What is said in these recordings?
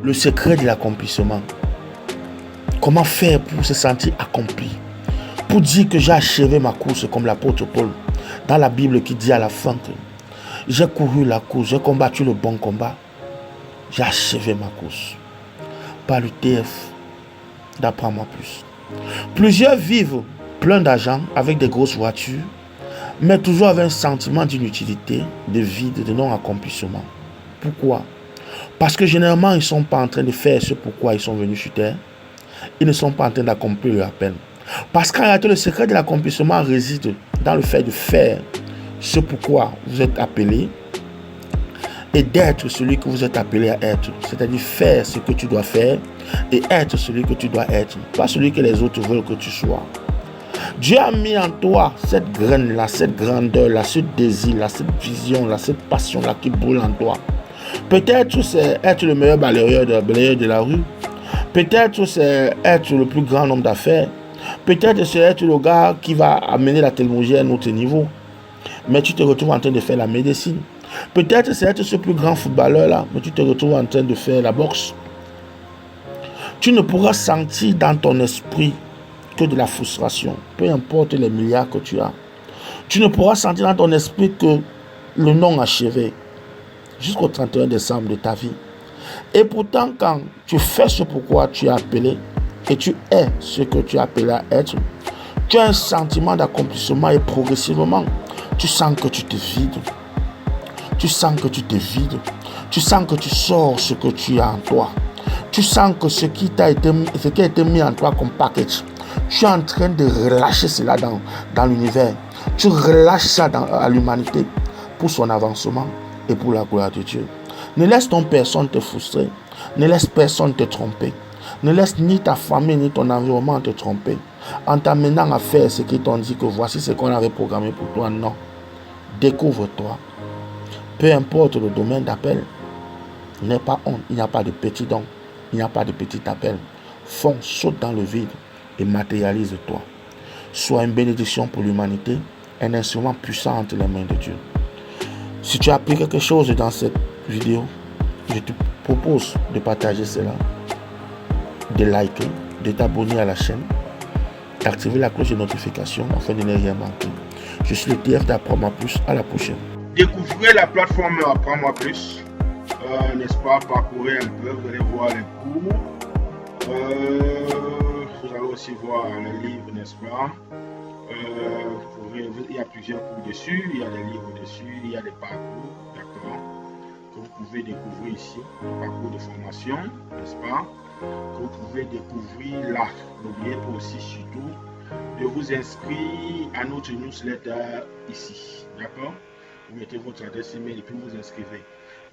le secret de l'accomplissement. Comment faire pour se sentir accompli? Pour dire que j'ai achevé ma course comme l'apôtre Paul dans la Bible qui dit à la fin que j'ai couru la course, j'ai combattu le bon combat, j'ai achevé ma course. Par le TF d'Apprends-moi plus. Plusieurs vivent plein d'argent avec des grosses voitures, mais toujours avec un sentiment d'inutilité, de vide, de non-accomplissement. Pourquoi? Parce que généralement, ils ne sont pas en train de faire ce pourquoi ils sont venus sur terre. Ils ne sont pas en train d'accomplir leur appel. Parce qu'en réalité, le secret de l'accomplissement réside dans le fait de faire ce pourquoi vous êtes appelé et d'être celui que vous êtes appelé à être. C'est-à-dire faire ce que tu dois faire et être celui que tu dois être, pas celui que les autres veulent que tu sois. Dieu a mis en toi cette graine-là, cette grandeur-là, ce désir-là, cette vision-là, cette passion-là qui brûle en toi. Peut-être c'est être le meilleur balayeur de la rue. Peut-être c'est être le plus grand homme d'affaires. Peut-être c'est être le gars qui va amener la technologie à un autre niveau. Mais tu te retrouves en train de faire la médecine. Peut-être c'est être ce plus grand footballeur-là, mais tu te retrouves en train de faire la boxe. Tu ne pourras sentir dans ton esprit que de la frustration, peu importe les milliards que tu as. Tu ne pourras sentir dans ton esprit que le non achevé jusqu'au 31 décembre de ta vie. Et pourtant, quand tu fais ce pourquoi tu es appelé et tu es ce que tu es appelé à être, tu as un sentiment d'accomplissement et progressivement, tu sens que tu te vides. Tu sens que tu te vides. Tu sens que tu sors ce que tu as en toi. Tu sens que ce qui a été mis en toi comme package, tu es en train de relâcher cela dans l'univers. Tu relâches ça à l'humanité pour son avancement et pour la gloire de Dieu. Ne laisse ton personne te frustrer. Ne laisse personne te tromper. Ne laisse ni ta famille ni ton environnement te tromper en t'amenant à faire ce qu'ils t'ont dit que voici ce qu'on avait programmé pour toi. Non. Découvre-toi. Peu importe le domaine d'appel, n'aie pas honte. Il n'y a pas de petit don. Il n'y a pas de petit appel. Fonce, saute dans le vide et matérialise-toi. Sois une bénédiction pour l'humanité, un instrument puissant entre les mains de Dieu. Si tu as appris quelque chose dans cette vidéo, je te propose de partager cela, de liker, de t'abonner à la chaîne, d'activer la cloche de notification afin de ne rien manquer. Je suis le TF d'Apprends-moi plus. À la prochaine. Découvrez la plateforme Apprends-moi plus. N'est-ce pas, parcourez un peu, vous allez voir les cours. Vous allez aussi voir les livres, n'est-ce pas. Il y a plusieurs cours dessus, il y a des livres dessus, il y a des parcours, d'accord, que vous pouvez découvrir ici, des parcours de formation, n'est-ce pas, que vous pouvez découvrir là. N'oubliez pas aussi surtout de vous inscrire à notre newsletter ici, d'accord. Vous mettez votre adresse email et puis vous inscrivez.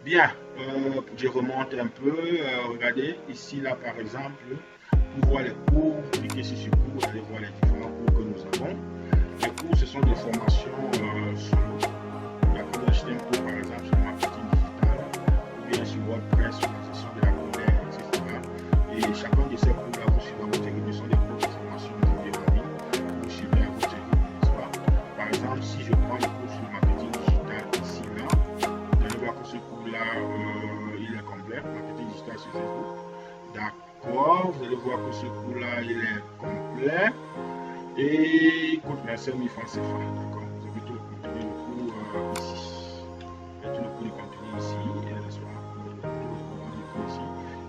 Bien, je remonte un peu, regardez ici là par exemple, pour voir les cours, cliquez sur ce cours, vous allez voir les différents cours que nous avons. Les cours, ce sont des formations sur la cour HTML, par exemple, sur le marketing digital, ou bien sur WordPress, sur la gestion de la colère, etc. Et chacun de ces cours-là, vous suivez à votre rythme, ce sont des cours de formation vidéo en ligne, vous suivez à votre rythme, n'est-ce pas? Par exemple, si je prends le cours sur le marketing digital ici, là, vous allez voir que ce cours-là, il est complet, marketing digital sur Facebook. D'accord, vous allez voir que ce cours-là, il est complet. Et il coûte 25 000 francs CFA, d'accord. Vous avez tout le contenu ici. Il y a tout le cours de contenu ici, n'est-ce pas? Tout le cours ici.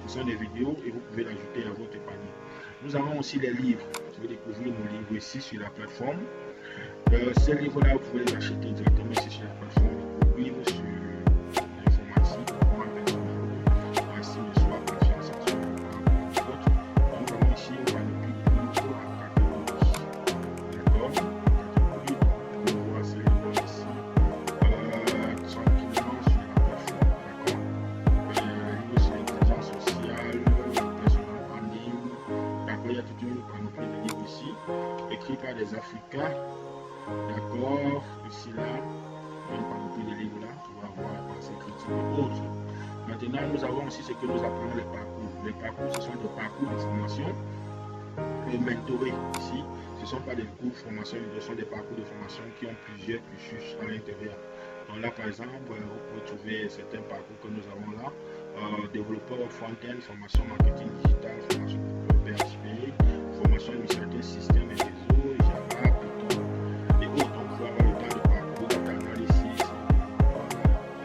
Ce sont des vidéos et vous pouvez l'ajouter à votre panier. Nous avons aussi les livres. Vous pouvez découvrir nos livres ici sur la plateforme. Ces livres-là, vous pouvez les acheter directement ici sur la plateforme. Vous livres sur l'informatique, comment personnel, ainsi de soi, confiance en soi. Nous avons ici, on va le livre à catégorie. D'accord. Catégorie, vous pouvez voir ces livres ici. Tranquillement sur la plateforme. D'accord. Livres sur l'intelligence sociale, personnel branding. D'accord, il y a toute une panoplie de livres ici, écrits par des Africains. D'accord, ici là, une panoplie de livres là, tu vas voir la pensée critique et autres. Maintenant, nous avons aussi ce que nous appelons les parcours. Les parcours, ce sont des parcours de formation mentorés ici. Ce ne sont pas des cours de formation, ce sont des parcours de formation qui ont plusieurs cursus à l'intérieur. Donc là, par exemple, vous pouvez trouver certains parcours que nous avons là, développeur front-end, formation marketing digital, formation PHP, formation administrateur système et réseau, Java, Python et autres. Donc, vous avoir le temps de parcours, d'analyse,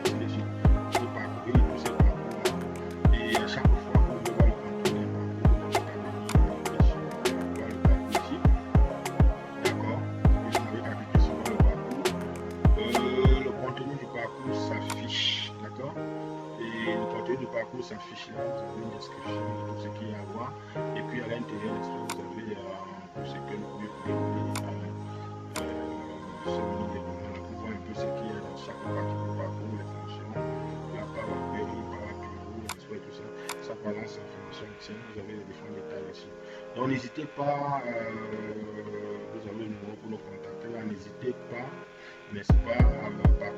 ainsi de suite. De parcourir tous ces parcours. Et à chaque fois que vous voyez le contenu d'un parcours, vous allez voir le parcours ici. D'accord? Si vous n'avez pas cliqué sur le parcours, le contenu du parcours s'affiche. D'accord? Et le contenu du parcours s'affiche là. Vous avez une description de tout ce qu'il y a à voir. Et puis à l'intérieur, vous avez tout ce que vous pouvez dérouler ce menu déroulement là pour voir un peu ce qu'il y a dans chaque partie du parcours, les fonctions, la Power Query, Power Pivot, n'est-ce pas, et tout ça. Ça balance l'information Excel. Vous avez les différents détails ici. Donc n'hésitez pas, vous avez le numéro pour nous contacter là, n'hésitez pas, n'est-ce pas, à